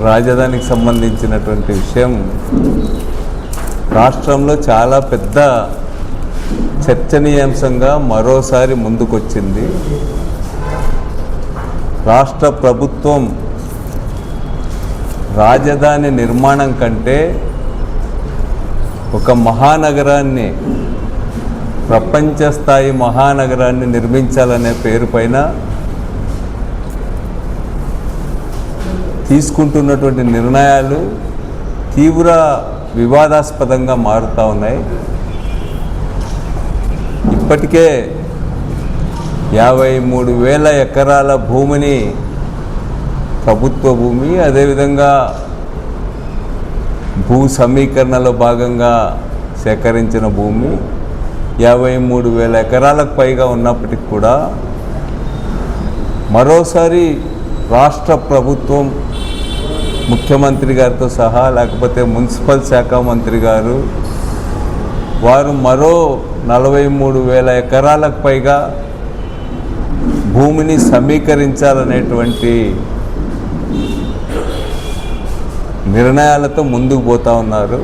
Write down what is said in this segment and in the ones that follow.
రాజధానికి సంబంధించినటువంటి విషయం రాష్ట్రంలో చాలా పెద్ద చర్చనీయాంశంగా మరోసారి ముందుకొచ్చింది. రాష్ట్ర ప్రభుత్వం రాజధాని నిర్మాణం కంటే ఒక మహానగరాన్ని, ప్రపంచ స్థాయి మహానగరాన్ని నిర్మించాలనే పేరు పైన తీసుకుంటున్నటువంటి నిర్ణయాలు తీవ్ర వివాదాస్పదంగా మారుతూ ఉన్నాయి. ఇప్పటికే 53,000 ఎకరాల భూమిని, ప్రభుత్వ భూమి, అదేవిధంగా భూ సమీకరణలో భాగంగా సేకరించిన భూమి 53,000 ఎకరాలకు పైగా ఉన్నప్పటికి కూడా మరోసారి రాష్ట్ర ప్రభుత్వం ముఖ్యమంత్రి గారితో సహా, లేకపోతే మున్సిపల్ శాఖ మంత్రి గారు, వారు మరో 43,000 ఎకరాలకు పైగా భూమిని సమీకరించాలనేటువంటి నిర్ణయాలతో ముందుకు పోతూ ఉన్నారు.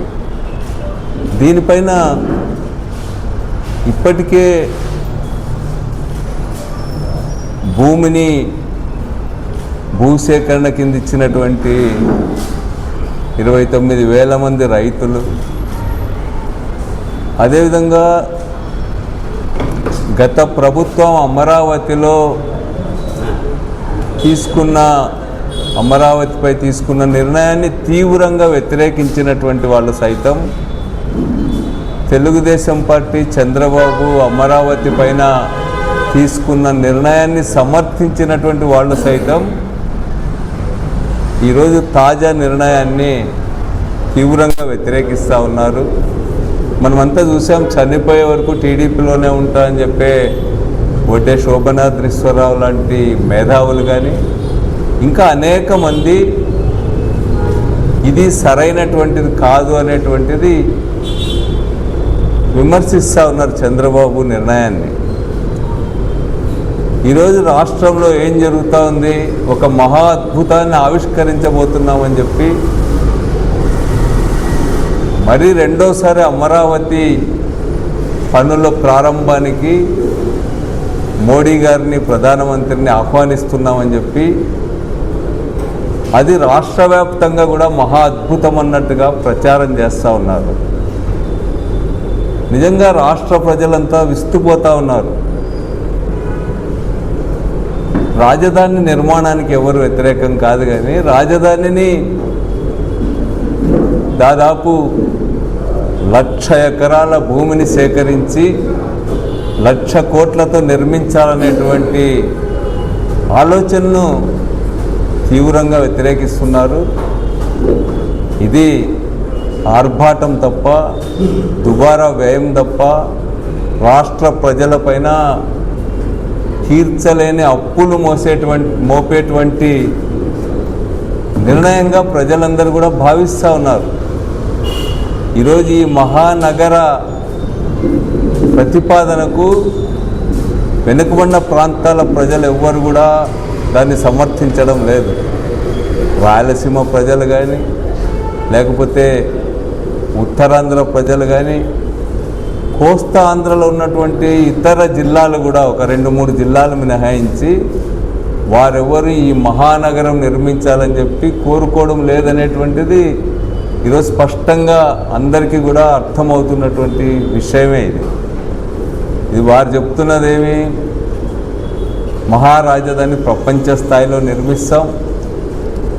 దీనిపైన ఇప్పటికే భూమిని భూసేకరణ కింద ఇచ్చినటువంటి 29,000 మంది రైతులు, అదేవిధంగా గత ప్రభుత్వం అమరావతిపై తీసుకున్న నిర్ణయాన్ని తీవ్రంగా వ్యతిరేకించినటువంటి వాళ్ళు సైతం, తెలుగుదేశం పార్టీ చంద్రబాబు అమరావతి పైన తీసుకున్న నిర్ణయాన్ని సమర్థించినటువంటి వాళ్ళు సైతం ఈరోజు తాజా నిర్ణయాన్ని తీవ్రంగా వ్యతిరేకిస్తూ ఉన్నారు. మనమంతా చూసాం, చనిపోయే వరకు టీడీపీలోనే ఉంటా అని చెప్పే ఒడ్డే శోభనాద్రీశ్వరరావు లాంటి మేధావులు కానీ ఇంకా అనేక మంది ఇది సరైనటువంటిది కాదు అనేటువంటిది విమర్శిస్తూ ఉన్నారు చంద్రబాబు నిర్ణయాన్ని. ఈరోజు రాష్ట్రంలో ఏం జరుగుతూ ఉంది, ఒక మహా అద్భుతాన్ని ఆవిష్కరించబోతున్నామని చెప్పి మరి రెండోసారి అమరావతి పనుల ప్రారంభానికి మోడీ గారిని, ప్రధానమంత్రిని ఆహ్వానిస్తున్నామని చెప్పి అది రాష్ట్ర వ్యాప్తంగా కూడా మహా అద్భుతం అన్నట్టుగా ప్రచారం చేస్తూ ఉన్నారు. నిజంగా రాష్ట్ర ప్రజలంతా విస్తుపోతూ ఉన్నారు. రాజధాని నిర్మాణానికి ఎవరు వ్యతిరేకం కాదు, కానీ రాజధానిని దాదాపు 1,00,000 ఎకరాల భూమిని సేకరించి 1,00,000 కోట్లతో నిర్మించాలనేటువంటి ఆలోచనను తీవ్రంగా వ్యతిరేకిస్తున్నారు. ఇది ఆర్భాటం తప్ప, దుబారా వ్యయం తప్ప, రాష్ట్ర ప్రజలపైన తీర్చలేని అప్పులు మోపేటువంటి నిర్ణయంగా ప్రజలందరూ కూడా భావిస్తూ ఉన్నారు. ఈరోజు ఈ మహానగర ప్రతిపాదనకు వెనుకబడిన ప్రాంతాల ప్రజలు ఎవ్వరు కూడా దాన్ని సమర్థించడం లేదు. రాయలసీమ ప్రజలు కానీ, లేకపోతే ఉత్తరాంధ్ర ప్రజలు కానీ, కోస్తా ఆంధ్రలో ఉన్నటువంటి ఇతర జిల్లాలు కూడా, ఒక 2-3 జిల్లాలు మినహాయించి వారెవరు ఈ మహానగరం నిర్మించాలని చెప్పి కోరుకోవడం లేదనేటువంటిది ఈరోజు స్పష్టంగా అందరికీ కూడా అర్థమవుతున్నటువంటి విషయమే. ఇది వారు చెప్తున్నదేమి, మహారాజధాని ప్రపంచ స్థాయిలో నిర్మిస్తాం,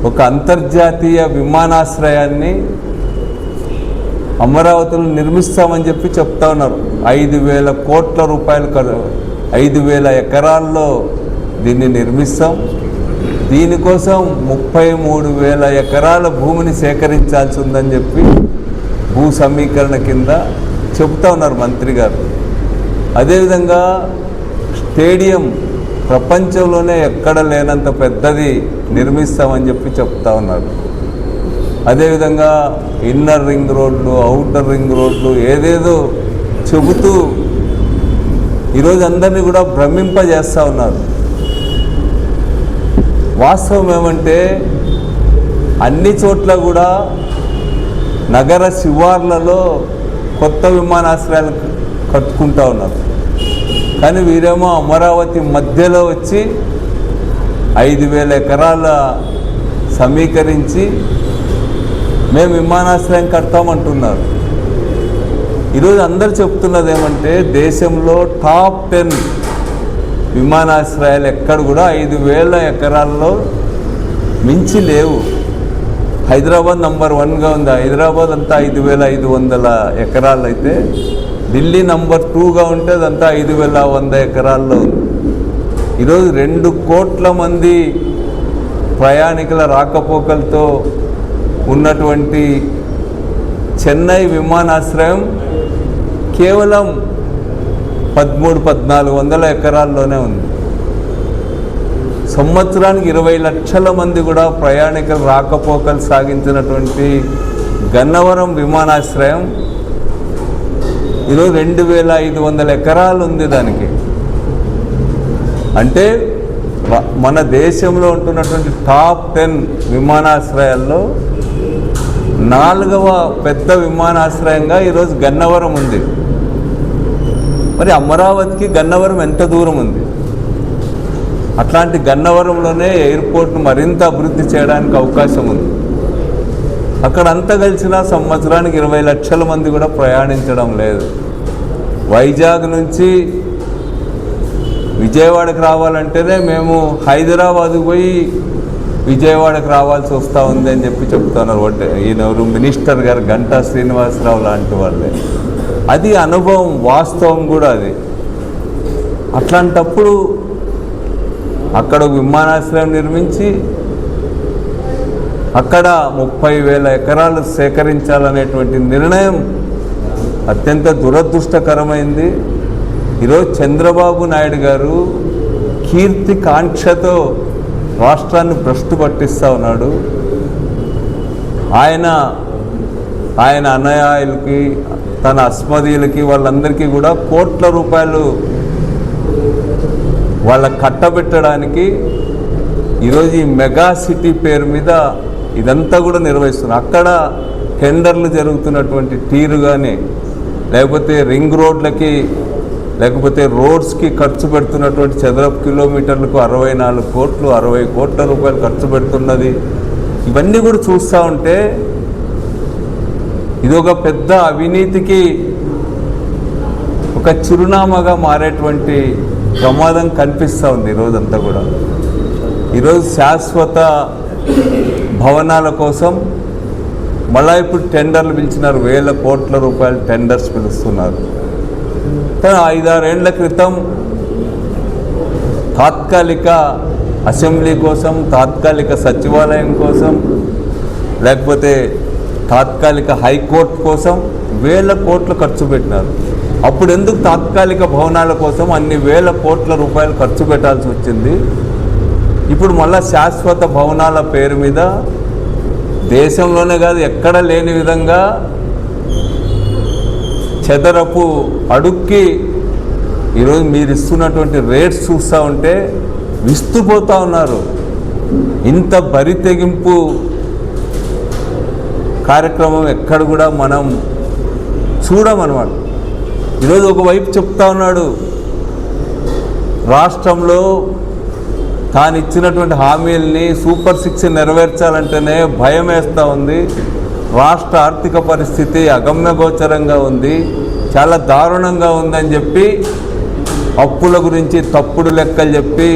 ఒక అంతర్జాతీయ విమానాశ్రయాన్ని అమరావతిలో నిర్మిస్తామని చెప్పి చెప్తా ఉన్నారు. 5,000 కోట్ల రూపాయలు 5,000 ఎకరాల్లో దీన్ని నిర్మిస్తాం. దీనికోసం 33,000 ఎకరాల భూమిని సేకరించాల్సి ఉందని చెప్పి భూ సమీకరణ కింద చెబుతూ ఉన్నారు మంత్రి గారు. అదేవిధంగా స్టేడియం ప్రపంచంలోనే ఎక్కడ లేనంత పెద్దది నిర్మిస్తామని చెప్పి చెప్తా ఉన్నారు. అదేవిధంగా ఇన్నర్ రింగ్ రోడ్లు, అవుటర్ రింగ్ రోడ్లు ఏదేదో చెబుతూ ఈరోజు అందరినీ కూడా భ్రమింపజేస్తూ ఉన్నారు. వాస్తవం ఏమంటే అన్ని చోట్ల కూడా నగర శివార్లలో కొత్త విమానాశ్రయాలు కట్టుకుంటూ ఉన్నారు. కానీ వీరేమో అమరావతి మధ్యలో వచ్చి 5,000 ఎకరాల సమీకరించి మేము విమానాశ్రయం కడతామంటున్నారు. ఈరోజు అందరు చెప్తున్నది ఏమంటే దేశంలో టాప్ 10 విమానాశ్రయాలు ఎక్కడ కూడా 5,000 ఎకరాల్లో మించి లేవు. హైదరాబాద్ నంబర్ 1గా ఉంది. హైదరాబాద్ అంతా 5,500 ఎకరాలు అయితే ఢిల్లీ నంబర్ 2గా ఉంటే అదంతా 5,100 ఎకరాల్లో ఉంది. ఈరోజు 2 కోట్ల మంది ప్రయాణికుల రాకపోకలతో ఉన్నటువంటి చెన్నై విమానాశ్రయం కేవలం 13,000-1400 ఎకరాల్లోనే ఉంది. సంవత్సరానికి 20 లక్షల మంది కూడా ప్రయాణికులు రాకపోకలు సాగించినటువంటి గన్నవరం విమానాశ్రయం ఈరోజు 2,500 ఎకరాలు ఉంది దానికి. అంటే మన దేశంలో ఉంటున్నటువంటి టాప్ 10 విమానాశ్రయాల్లో 4వ పెద్ద విమానాశ్రయంగా ఈరోజు గన్నవరం ఉంది. మరి అమరావతికి గన్నవరం ఎంత దూరం ఉంది? అట్లాంటి గన్నవరంలోనే ఎయిర్పోర్ట్ను మరింత అభివృద్ధి చేయడానికి అవకాశం ఉంది. అక్కడంతా కలిసిన సంవత్సరానికి 20 లక్షల మంది కూడా ప్రయాణించడం లేదు. వైజాగ్ నుంచి విజయవాడకు రావాలంటేనే మేము హైదరాబాద్కు పోయి విజయవాడకు రావాల్సి వస్తూ ఉంది అని చెప్తున్నారు. ఈయనెవరు మినిస్టర్ గారు గంటా శ్రీనివాసరావు లాంటి వాళ్ళే. అది అనుభవం, వాస్తవం కూడా అది. అట్లాంటప్పుడు అక్కడ విమానాశ్రయం నిర్మించి అక్కడ 30,000 ఎకరాలు సేకరించాలనేటువంటి నిర్ణయం అత్యంత దురదృష్టకరమైంది. ఈరోజు చంద్రబాబు నాయుడు గారు కీర్తి కాంక్షతో రాష్ట్రాన్ని భ్రష్టు పట్టిస్తూ ఉన్నాడు. ఆయన అన్నయాయులకి, తన అస్మదీయులకి, వాళ్ళందరికీ కూడా కోట్ల రూపాయలు వాళ్ళ కట్టబెట్టడానికి ఈరోజు ఈ మెగా సిటీ పేరు మీద ఇదంతా కూడా నిర్వహిస్తున్నారు. అక్కడ టెండర్లు జరుగుతున్నటువంటి తీరు కానీ, లేకపోతే రింగ్ రోడ్లకి, లేకపోతే రోడ్స్కి ఖర్చు పెడుతున్నటువంటి చదరపు కిలోమీటర్లకు 64 కోట్లు, 60 కోట్ల రూపాయలు ఖర్చు పెడుతున్నది. ఇవన్నీ కూడా చూస్తూ ఉంటే ఇది ఒక పెద్ద అవినీతికి ఒక చిరునామాగా మారేటువంటి ప్రమాదం కనిపిస్తూ ఉంది ఈరోజంతా కూడా. ఈరోజు శాశ్వత భవనాల కోసం మళ్ళా ఇప్పుడు టెండర్లు పిలిచినారు. 1,000 కోట్ల రూపాయలు టెండర్స్ పిలుస్తున్నారు. కానీ 5-6 ఏళ్ల క్రితం తాత్కాలిక అసెంబ్లీ కోసం, తాత్కాలిక సచివాలయం కోసం, లేకపోతే తాత్కాలిక హైకోర్టు కోసం 1,000 కోట్లు ఖర్చు పెట్టినారు. అప్పుడు ఎందుకు తాత్కాలిక భవనాల కోసం అన్ని 1,000 కోట్ల రూపాయలు ఖర్చు పెట్టాల్సి వచ్చింది? ఇప్పుడు మళ్ళా శాశ్వత భవనాల పేరు మీద దేశంలోనే కాదు ఎక్కడ లేని విధంగా చదరపు అడుక్కి ఈరోజు మీరు ఇస్తున్నటువంటి రేట్స్ చూస్తూ ఉంటే విస్తుపోతూ ఉన్నారు. ఇంత బరి తెగింపు కార్యక్రమం ఎక్కడ కూడా మనం చూడమన్నమాట. ఈరోజు ఒకవైపు చెప్తా ఉన్నాడు, రాష్ట్రంలో తాను ఇచ్చినటువంటి హామీల్ని సూపర్ 6 నెరవేర్చాలంటేనే భయం వేస్తూ ఉంది. రాష్ట్ర ఆర్థిక పరిస్థితి అగమ్యగోచరంగా ఉంది, చాలా దారుణంగా ఉందని చెప్పి అప్పుల గురించి తప్పుడు లెక్కలు చెప్పి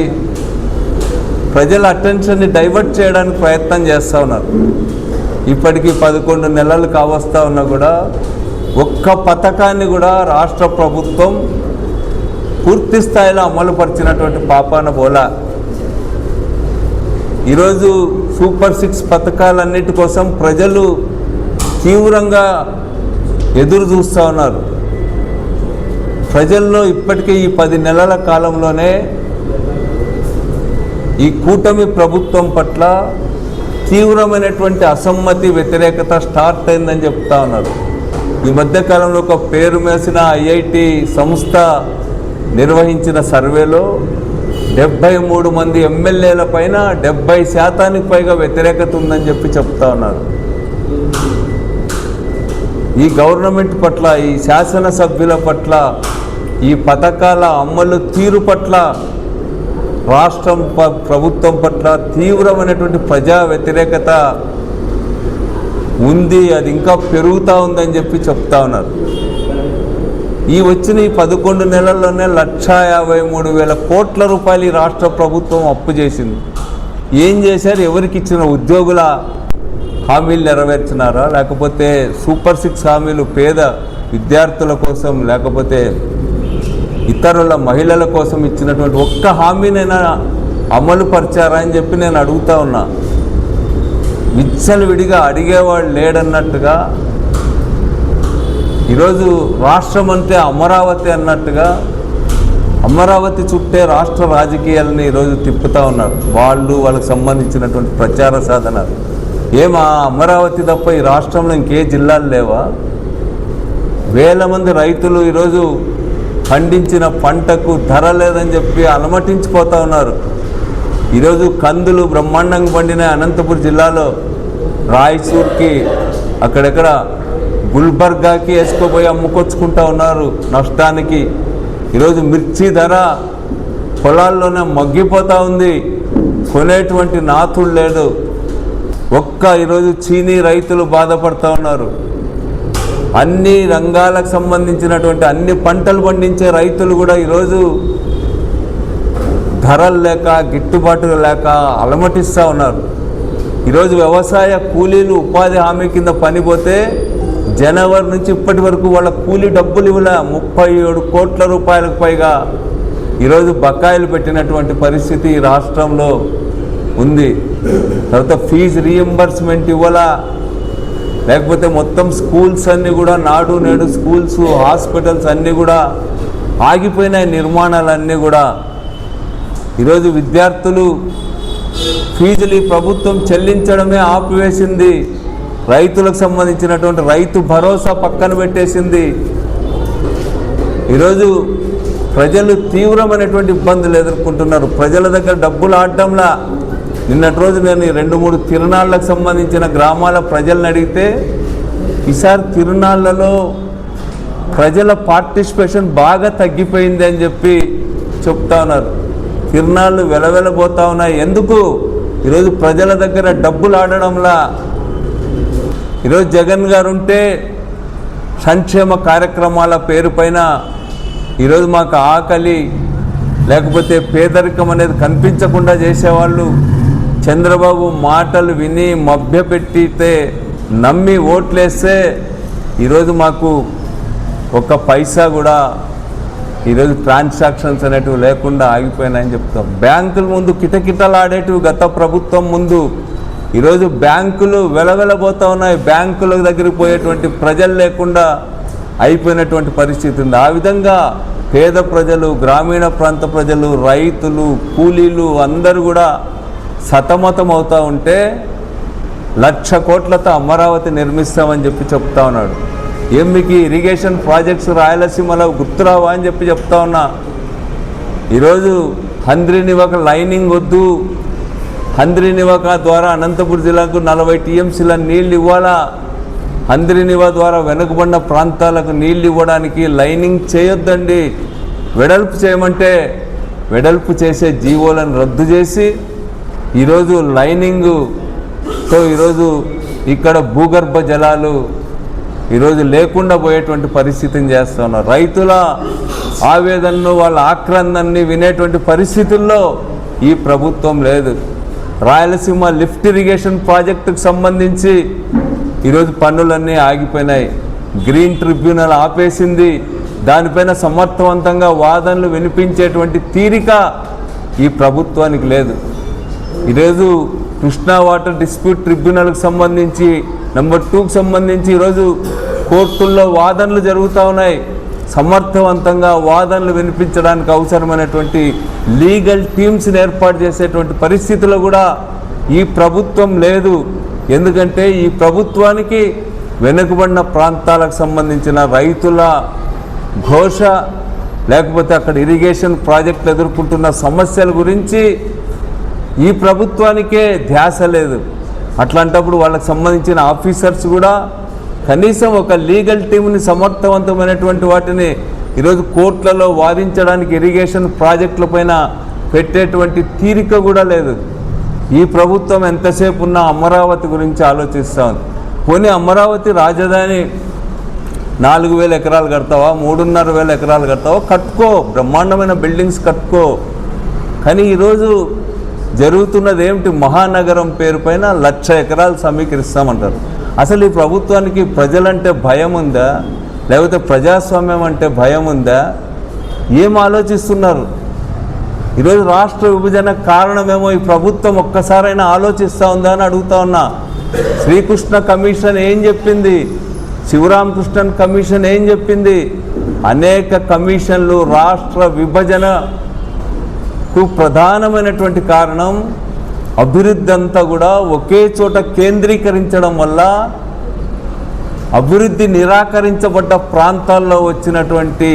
ప్రజల అటెన్షన్ని డైవర్ట్ చేయడానికి ప్రయత్నం చేస్తూ ఉన్నారు. ఇప్పటికీ 11 నెలలు కావస్తూ ఉన్నా కూడా ఒక్క పథకాన్ని కూడా రాష్ట్ర ప్రభుత్వం పూర్తి స్థాయిలో అమలుపరిచినటువంటి పాపాన బోలా. ఈరోజు సూపర్ 6 పథకాలన్నిటి కోసం ప్రజలు తీవ్రంగా ఎదురు చూస్తూ ఉన్నారు. ప్రజల్లో ఇప్పటికే ఈ 10 నెలల కాలంలోనే ఈ కూటమి ప్రభుత్వం పట్ల తీవ్రమైనటువంటి అసమ్మతి, వ్యతిరేకత స్టార్ట్ అయిందని చెప్తా ఉన్నారు. ఈ మధ్యకాలంలో ఒక పేరు మేసిన IIT సంస్థ నిర్వహించిన సర్వేలో 73 మంది ఎమ్మెల్యేల పైన 70% పైగా వ్యతిరేకత ఉందని చెప్పి చెప్తా ఉన్నారు. ఈ గవర్నమెంట్ పట్ల, ఈ శాసనసభ్యుల పట్ల, ఈ పథకాల అమలు తీరు పట్ల, రాష్ట్రం ప్రభుత్వం పట్ల తీవ్రమైనటువంటి ప్రజా వ్యతిరేకత ఉంది. అది ఇంకా పెరుగుతూ ఉందని చెప్పి చెప్తా ఉన్నారు. ఈ వచ్చిన ఈ 11 నెలల్లోనే 1,53,000 కోట్ల రూపాయలు ఈ రాష్ట్ర ప్రభుత్వం అప్పు చేసింది. ఏం చేశారు? ఎవరికి ఇచ్చిన ఉద్యోగుల హామీలు నెరవేర్చినారా, లేకపోతే సూపర్ 6 హామీలు పేద విద్యార్థుల కోసం, లేకపోతే ఇతరుల మహిళల కోసం ఇచ్చినటువంటి ఒక్క హామీనైనా అమలు పరిచారా అని చెప్పి నేను అడుగుతా ఉన్నా. విచ్చలవిడిగా అడిగేవాడు లేడన్నట్టుగా, ఈరోజు రాష్ట్రం అంటే అమరావతి అన్నట్టుగా అమరావతి చుట్టే రాష్ట్ర రాజకీయాలని ఈరోజు తిప్పుతూ ఉన్నారు. వాళ్ళకి సంబంధించినటువంటి ప్రచార సాధనాలు. ఏమా అమరావతి తప్ప ఈ రాష్ట్రంలో ఇంకే జిల్లాలు లేవా? వేల మంది రైతులు ఈరోజు పండించిన పంటకు ధర లేదని చెప్పి అలమటించిపోతూ ఉన్నారు. ఈరోజు కందులు బ్రహ్మాండంగా పండిన అనంతపురం జిల్లాలో రాయచూర్కి, అక్కడెక్కడ గుల్బర్గాకి వేసుకోపోయి అమ్ముకొచ్చుకుంటూ ఉన్నారు నష్టానికి. ఈరోజు మిర్చి ధర పొలాల్లోనే మగ్గిపోతూ ఉంది. కొనేటువంటి నాథుడు లేడు. ఈరోజు చీనీ రైతులు బాధపడుతూ ఉన్నారు. అన్ని రంగాలకు సంబంధించినటువంటి అన్ని పంటలు పండించే రైతులు కూడా ఈరోజు ధరలు లేక, గిట్టుబాటు లేక అలమటిస్తూ ఉన్నారు. ఈరోజు వ్యవసాయ కూలీలు ఉపాధి హామీ కింద పనిపోతే జనవరి నుంచి ఇప్పటి వరకు వాళ్ళ కూలీ డబ్బులు ఇవ్వలే. 37 కోట్ల రూపాయలకు పైగా ఈరోజు బకాయిలు పెట్టినటువంటి పరిస్థితి ఈ రాష్ట్రంలో ఉంది. తర్వాత ఫీజు రీఎంబర్స్మెంట్ ఇవ్వాలా, లేకపోతే మొత్తం స్కూల్స్ అన్నీ కూడా, నాడు నేడు స్కూల్స్, హాస్పిటల్స్ అన్నీ కూడా ఆగిపోయినాయి. నిర్మాణాలన్నీ కూడా ఈరోజు విద్యార్థులు ఫీజులు ఈ ప్రభుత్వం చెల్లించడమే ఆపివేసింది. రైతులకు సంబంధించినటువంటి రైతు భరోసా పక్కన పెట్టేసింది. ఈరోజు ప్రజలు తీవ్రమైనటువంటి ఇబ్బందులు ఎదుర్కొంటున్నారు. ప్రజల దగ్గర డబ్బులు ఆడడంలా. నిన్నటి రోజు నేను 2-3 తిరునాళ్ళకు సంబంధించిన గ్రామాల ప్రజలను అడిగితే, ఈసారి తిరునాళ్ళలో ప్రజల పార్టిసిపేషన్ బాగా తగ్గిపోయింది అని చెప్పి చెప్తా ఉన్నారు. తిరునాళ్ళు వెలవెలబోతా ఉన్నాయి. ఎందుకు? ఈరోజు ప్రజల దగ్గర డబ్బులు ఆడడంలా. ఈరోజు జగన్ గారు ఉంటే సంక్షేమ కార్యక్రమాల పేరుపైన ఈరోజు మాకు ఆకలి లేకపోతే పేదరికం అనేది కనిపించకుండా చేసేవాళ్ళు. చంద్రబాబు మాటలు విని మభ్యపెట్టితే నమ్మి ఓట్లేస్తే ఈరోజు మాకు ఒక్క పైసా కూడా ఈరోజు ట్రాన్సాక్షన్స్ అనేటివి లేకుండా ఆగిపోయినాయని చెప్తాం. బ్యాంకుల ముందు కిటకిటలాడేటివి గత ప్రభుత్వం ముందు. ఈరోజు బ్యాంకులు వెలవెలబోతూ ఉన్నాయి. బ్యాంకుల దగ్గరికి పోయేటువంటి ప్రజలు లేకుండా అయిపోయినటువంటి పరిస్థితి ఉంది. ఆ విధంగా పేద ప్రజలు, గ్రామీణ ప్రాంత ప్రజలు, రైతులు, కూలీలు అందరూ కూడా సతమతం అవుతూ ఉంటే 1,00,000 కోట్లతో అమరావతి నిర్మిస్తామని చెప్పి చెప్తా ఉన్నాడు. ఏం మీకు ఇరిగేషన్ ప్రాజెక్ట్స్ రాయలసీమలో గుర్తురావా అని చెప్పి చెప్తా ఉన్నా. ఈరోజు హంద్రీనివాక లైనింగ్ వద్దు, హంద్రీనివాక ద్వారా అనంతపురం జిల్లాకు 40 TMCల నీళ్ళు ఇవ్వాలా. హంద్రీనివా ద్వారా వెనుకబడిన ప్రాంతాలకు నీళ్ళు ఇవ్వడానికి లైనింగ్ చేయొద్దండి. వెడల్పు చేయమంటే వెడల్పు చేసే జీవోలను రద్దు చేసి ఈరోజు లైనింగ్తో ఈరోజు ఇక్కడ భూగర్భ జలాలు ఈరోజు లేకుండా పోయేటువంటి పరిస్థితిని చేస్తూ ఉన్నారు. రైతుల ఆవేదనను, వాళ్ళ ఆక్రందనని వినేటువంటి పరిస్థితుల్లో ఈ ప్రభుత్వం లేదు. రాయలసీమ లిఫ్ట్ ఇరిగేషన్ ప్రాజెక్టుకు సంబంధించి ఈరోజు పనులన్నీ ఆగిపోయినాయి. గ్రీన్ ట్రిబ్యునల్ ఆపేసింది. దానిపైన సమర్థవంతంగా వాదనలు వినిపించేటువంటి తీరిక ఈ ప్రభుత్వానికి లేదు. ఈరోజు కృష్ణా వాటర్ డిస్ప్యూట్ ట్రిబ్యునల్కి సంబంధించి నెంబర్ 2కి సంబంధించి ఈరోజు కోర్టుల్లో వాదనలు జరుగుతూ ఉన్నాయి. సమర్థవంతంగా వాదనలు వినిపించడానికి అవసరమైనటువంటి లీగల్ టీమ్స్ని ఏర్పాటు చేసేటువంటి పరిస్థితుల్లో కూడా ఈ ప్రభుత్వం లేదు. ఎందుకంటే ఈ ప్రభుత్వానికి వెనుకబడిన ప్రాంతాలకు సంబంధించిన రైతుల ఘోష లేకపోతే అక్కడ ఇరిగేషన్ ప్రాజెక్టులు ఎదుర్కొంటున్న సమస్యల గురించి ఈ ప్రభుత్వానికే ధ్యాస లేదు. అట్లాంటప్పుడు వాళ్ళకి సంబంధించిన ఆఫీసర్స్ కూడా కనీసం ఒక లీగల్ టీంని సమర్థవంతమైనటువంటి వాటిని ఈరోజు కోర్టులలో వాదించడానికి ఇరిగేషన్ ప్రాజెక్టుల పైన పెట్టేటువంటి తీరిక కూడా లేదు. ఈ ప్రభుత్వం ఎంతసేపు ఉన్న అమరావతి గురించి ఆలోచిస్తూ ఉంది. పోనీ అమరావతి రాజధాని 4,000 ఎకరాలు కడతావా, 3,500 ఎకరాలు కడతావా, కట్టుకో, బ్రహ్మాండమైన బిల్డింగ్స్ కట్టుకో. కానీ ఈరోజు జరుగుతున్నది ఏమిటి? మహానగరం పేరు పైన 1,00,000 ఎకరాలు సమీకరిస్తామంటారు. అసలు ఈ ప్రభుత్వానికి ప్రజలంటే భయం ఉందా, లేకపోతే ప్రజాస్వామ్యం అంటే భయం ఉందా? ఏం ఆలోచిస్తున్నారు? ఈరోజు రాష్ట్ర విభజన కారణమేమో ఈ ప్రభుత్వం ఒక్కసారైనా ఆలోచిస్తూ ఉందా అని అడుగుతా ఉన్నా. శ్రీకృష్ణ కమిషన్ ఏం చెప్పింది? శివరామకృష్ణన్ కమిషన్ ఏం చెప్పింది? అనేక కమిషన్లు రాష్ట్ర విభజనకు ప్రధానమైనటువంటి కారణం అభివృద్ధి అంతా కూడా ఒకే చోట కేంద్రీకరించడం వల్ల అభివృద్ధి నిరాకరించబడ్డ ప్రాంతాల్లో వచ్చినటువంటి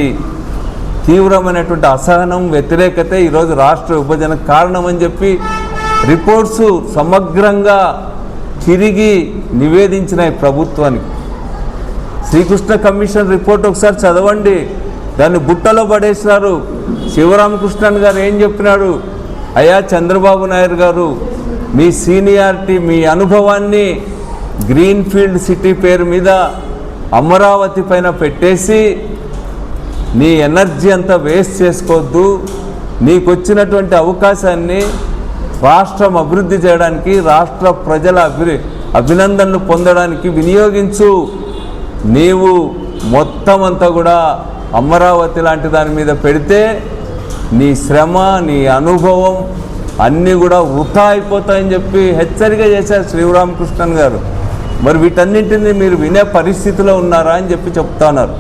తీవ్రమైనటువంటి అసహనం, వ్యతిరేకతే ఈరోజు రాష్ట్ర విభజన కారణం అని చెప్పి రిపోర్ట్స్ సమగ్రంగా తిరిగి నివేదించిన ఈ ప్రభుత్వానికి. శ్రీకృష్ణ కమిషన్ రిపోర్ట్ ఒకసారి చదవండి. దాన్ని బుట్టలో పడేసినారు. శివరామకృష్ణన్ గారు ఏం చెప్పినాడు? అయ్యా చంద్రబాబు నాయుడు గారు, మీ సీనియారిటీ, మీ అనుభవాన్ని గ్రీన్ఫీల్డ్ సిటీ పేరు మీద అమరావతి పైన పెట్టేసి నీ ఎనర్జీ అంతా వేస్ట్ చేసుకోవద్దు. నీకు వచ్చినటువంటి అవకాశాన్ని రాష్ట్రం అభివృద్ధి చేయడానికి, రాష్ట్ర ప్రజల అభినందనలు పొందడానికి వినియోగించు. నీవు మొత్తం అంతా కూడా అమరావతి లాంటి దాని మీద పెడితే నీ శ్రమ, నీ అనుభవం అన్నీ కూడా వృథా అయిపోతాయని చెప్పి హెచ్చరిక చేశారు శ్రీరామకృష్ణన్ గారు. మరి వీటన్నింటినీ మీరు వినే పరిస్థితిలో ఉన్నారా అని చెప్పి చెప్తా ఉన్నారు.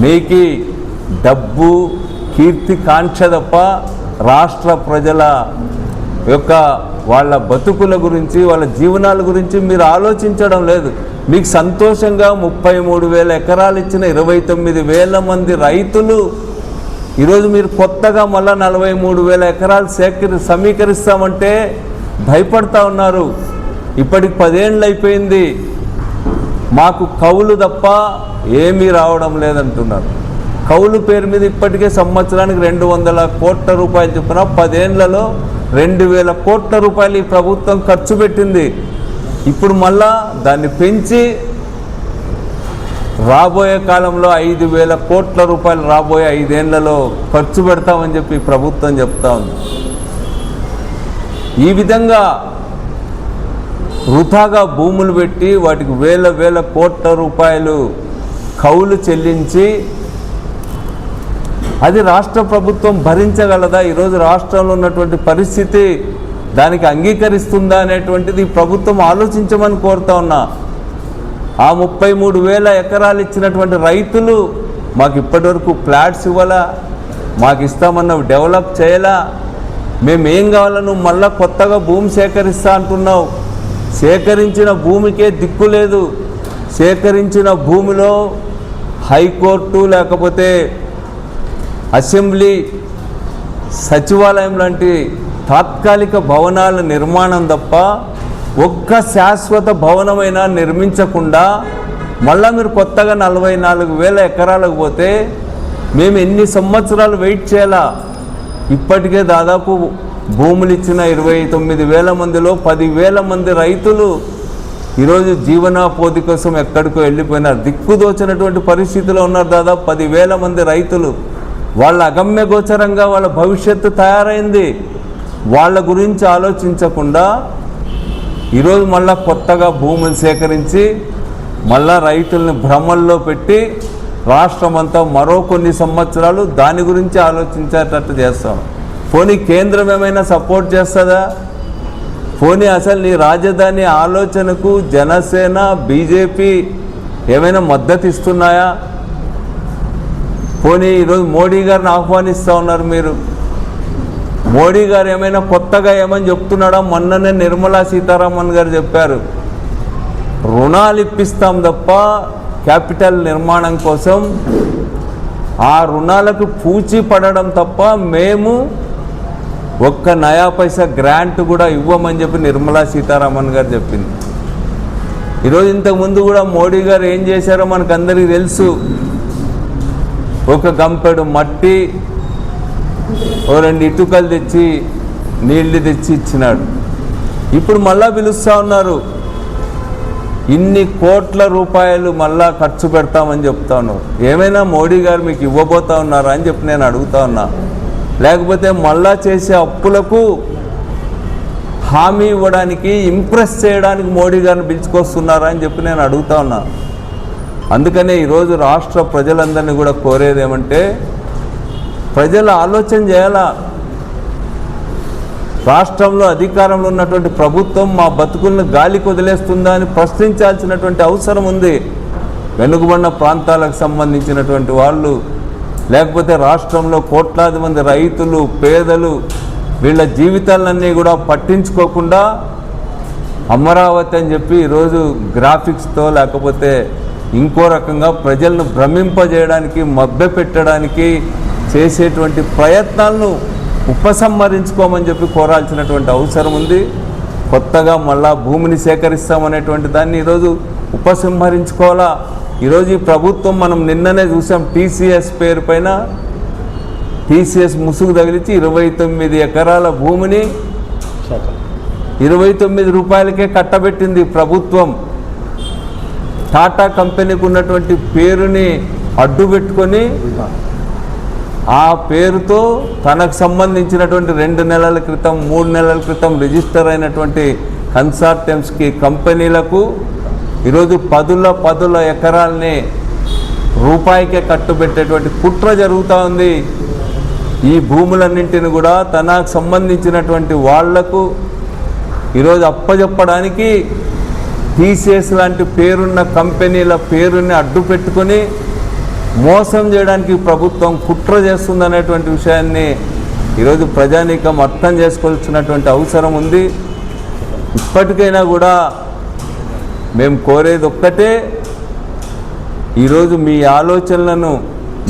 మీకు డబ్బు, కీర్తి కాంక్ష తప్ప రాష్ట్ర ప్రజల యొక్క వాళ్ళ బతుకుల గురించి, వాళ్ళ జీవనాల గురించి మీరు ఆలోచించడం లేదు. మీకు సంతోషంగా 33,000 ఎకరాలు ఇచ్చిన 29,000 మంది రైతులు ఈరోజు మీరు కొత్తగా మళ్ళీ 43,000 ఎకరాలు సమీకరిస్తామంటే భయపడతా ఉన్నారు. ఇప్పటికి 10 ఏళ్ళు అయిపోయింది, మాకు కౌలు తప్ప ఏమీ రావడం లేదంటున్నారు. కౌలు పేరు మీద ఇప్పటికే సంవత్సరానికి 200 కోట్ల రూపాయలు చొప్పున 10 ఏళ్లలో 2,000 కోట్ల రూపాయలు ఈ ప్రభుత్వం ఖర్చు పెట్టింది. ఇప్పుడు మళ్ళా దాన్ని పెంచి రాబోయే కాలంలో 5,000 కోట్ల రూపాయలు రాబోయే 5 ఏళ్లలో ఖర్చు పెడతామని చెప్పి ప్రభుత్వం చెప్తా ఉంది. ఈ విధంగా వృథాగా భూములు పెట్టి వాటికి వేల కోట్ల రూపాయలు కౌలు చెల్లించి అది రాష్ట్ర ప్రభుత్వం భరించగలదా? ఈరోజు రాష్ట్రంలో ఉన్నటువంటి పరిస్థితి దానికి అంగీకరిస్తుందా అనేటువంటిది ప్రభుత్వం ఆలోచించమని కోరుతా ఉన్నా. ఆ 33,000 ఎకరాలు ఇచ్చినటువంటి రైతులు మాకు ఇప్పటివరకు ఫ్లాట్స్ ఇవ్వాలా, మాకు ఇస్తామన్న డెవలప్ చేయాలా, మేమేం కావాలా, నువ్వు మళ్ళీ కొత్తగా భూమి సేకరిస్తా అంటున్నావు. సేకరించిన భూమికే దిక్కు లేదు. సేకరించిన భూమిలో హైకోర్టు లేకపోతే అసెంబ్లీ, సచివాలయం లాంటి తాత్కాలిక భవనాల నిర్మాణం తప్ప ఒక్క శాశ్వత భవనమైనా నిర్మించకుండా మళ్ళీ మీరు కొత్తగా 44,000 ఎకరాలకు పోతే మేము ఎన్ని సంవత్సరాలు వెయిట్ చేయాలా? ఇప్పటికే దాదాపు భూములు ఇచ్చిన 29,000 మందిలో 10,000 మంది రైతులు ఈరోజు జీవనోపాధి కోసం ఎక్కడికో వెళ్ళిపోయినారు. దిక్కుదోచినటువంటి పరిస్థితిలో ఉన్నారు. దాదాపు 10,000 మంది రైతులు. వాళ్ళ అగమ్య గోచరంగా వాళ్ళ భవిష్యత్తు తయారైంది. వాళ్ళ గురించి ఆలోచించకుండా ఈరోజు మళ్ళా కొత్తగా భూములు సేకరించి మళ్ళా రైతుల్ని భ్రమల్లో పెట్టి రాష్ట్రమంతా మరో కొన్ని సంవత్సరాలు దాని గురించి ఆలోచించేటట్టు చేస్తాం. పోనీ కేంద్రం ఏమైనా సపోర్ట్ చేస్తుందా? పోనీ అసలు నీ రాజధాని ఆలోచనకు జనసేన, బీజేపీ ఏమైనా మద్దతు ఇస్తున్నాయా? పోనీ ఈరోజు మోడీ గారిని ఆహ్వానిస్తూ ఉన్నారు మీరు. మోడీ గారు ఏమైనా కొత్తగా ఏమని చెప్తున్నాడా? మొన్ననే నిర్మలా సీతారామన్ గారు చెప్పారు, రుణాలు ఇప్పిస్తాం తప్ప క్యాపిటల్ నిర్మాణం కోసం ఆ రుణాలకు పూచి పడడం తప్ప మేము ఒక్క నయా పైసా గ్రాంట్ కూడా ఇవ్వమని చెప్పి నిర్మలా సీతారామన్ గారు చెప్పింది. ఈరోజు ఇంతకుముందు కూడా మోడీ గారు ఏం చేశారో మనకు అందరికీ తెలుసు. ఒక గంపెడు మట్టి, ఓ 2 ఇటుకలు తెచ్చి నీళ్లు తెచ్చి ఇచ్చినాడు. ఇప్పుడు మళ్ళా పిలుస్తూ ఉన్నారు, ఇన్ని కోట్ల రూపాయలు మళ్ళా ఖర్చు పెడతామని చెప్తా ఉన్నారు. ఏమైనా మోడీ గారు మీకు ఇవ్వబోతా ఉన్నారా అని చెప్పి నేను అడుగుతా ఉన్నా. లేకపోతే మళ్ళా చేసే అప్పులకు హామీ ఇవ్వడానికి, ఇంప్రెస్ చేయడానికి మోడీ గారిని పిలుచుకొస్తున్నారా అని చెప్పి నేను అడుగుతా ఉన్నా. అందుకనే ఈరోజు రాష్ట్ర ప్రజలందరినీ కూడా కోరేది ఏమంటే, ప్రజలు ఆలోచన చేయాలా. రాష్ట్రంలో అధికారంలో ఉన్నటువంటి ప్రభుత్వం మా బతుకులను గాలికి వదిలేస్తుందా అని ప్రశ్నించాల్సినటువంటి అవసరం ఉంది. వెనుకబడిన ప్రాంతాలకు సంబంధించినటువంటి వాళ్ళు, లేకపోతే రాష్ట్రంలో కోట్లాది మంది రైతులు, పేదలు, వీళ్ళ జీవితాలన్నీ కూడా పట్టించుకోకుండా అమరావతి అని చెప్పి ఈరోజు గ్రాఫిక్స్తో లేకపోతే ఇంకో రకంగా ప్రజలను భ్రమింపజేయడానికి, మభ్యపెట్టడానికి చేసేటువంటి ప్రయత్నాలను ఉపసంహరించుకోమని చెప్పి కోరాల్సినటువంటి అవసరం ఉంది. కొత్తగా మళ్ళా భూమిని సేకరిస్తామనేటువంటి దాన్ని ఈరోజు ఉపసంహరించుకోవాలా. ఈరోజు ఈ ప్రభుత్వం మనం నిన్ననే చూసాం, టీసీఎస్ పేరు పైన టీసీఎస్ ముసుగు తగిలించి 29 ఎకరాల భూమిని 29 రూపాయలకే కట్టబెట్టింది ప్రభుత్వం. టాటా కంపెనీకి ఉన్నటువంటి పేరుని అడ్డు పెట్టుకొని ఆ పేరుతో తనకు సంబంధించినటువంటి 2 నెలల క్రితం 3 నెలల క్రితం రిజిస్టర్ అయినటువంటి కన్సార్టియంస్కి, కంపెనీలకు ఈరోజు పదుల ఎకరాలని రూపాయికే కట్టుబెట్టేటువంటి కుట్ర జరుగుతూ ఉంది. ఈ భూములన్నింటిని కూడా తనకు సంబంధించినటువంటి వాళ్లకు ఈరోజు అప్పజెప్పడానికి టీసీఎస్ లాంటి పేరున్న కంపెనీల పేరుని అడ్డు పెట్టుకొని మోసం చేయడానికి ప్రభుత్వం కుట్ర చేస్తుందనేటువంటి విషయాన్ని ఈరోజు ప్రజానీకం అర్థం చేసుకోవాల్సినటువంటి అవసరం ఉంది. ఇప్పటికైనా కూడా మేము కోరేది ఒక్కటే, ఈరోజు మీ ఆలోచనలను,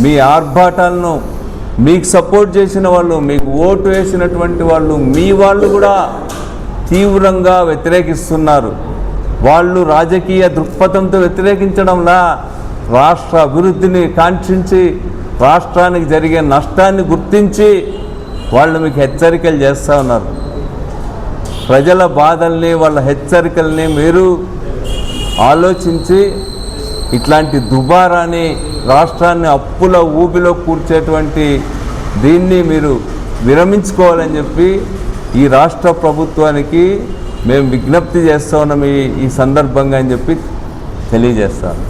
మీ ఆర్భాటాలను, మీకు సపోర్ట్ చేసిన వాళ్ళు, మీకు ఓటు వేసినటువంటి వాళ్ళు, మీ వాళ్ళు కూడా తీవ్రంగా వ్యతిరేకిస్తున్నారు. వాళ్ళు రాజకీయ దృక్పథంతో వ్యతిరేకించడంలా, రాష్ట్ర అభివృద్ధిని కాంక్షించి, రాష్ట్రానికి జరిగే నష్టాన్ని గుర్తించి వాళ్ళు మీకు హెచ్చరికలు చేస్తూ ఉన్నారు. ప్రజల బాధల్ని, వాళ్ళ హెచ్చరికల్ని మీరు ఆలోచించి ఇట్లాంటి దుబారాని, రాష్ట్రాన్ని అప్పుల ఊబిలో కూర్చేటువంటి దీన్ని మీరు విరమించుకోవాలని చెప్పి ఈ రాష్ట్ర ప్రభుత్వానికి మేము విజ్ఞప్తి చేస్తూ ఉన్నాం ఈ సందర్భంగా అని చెప్పి తెలియజేస్తాను.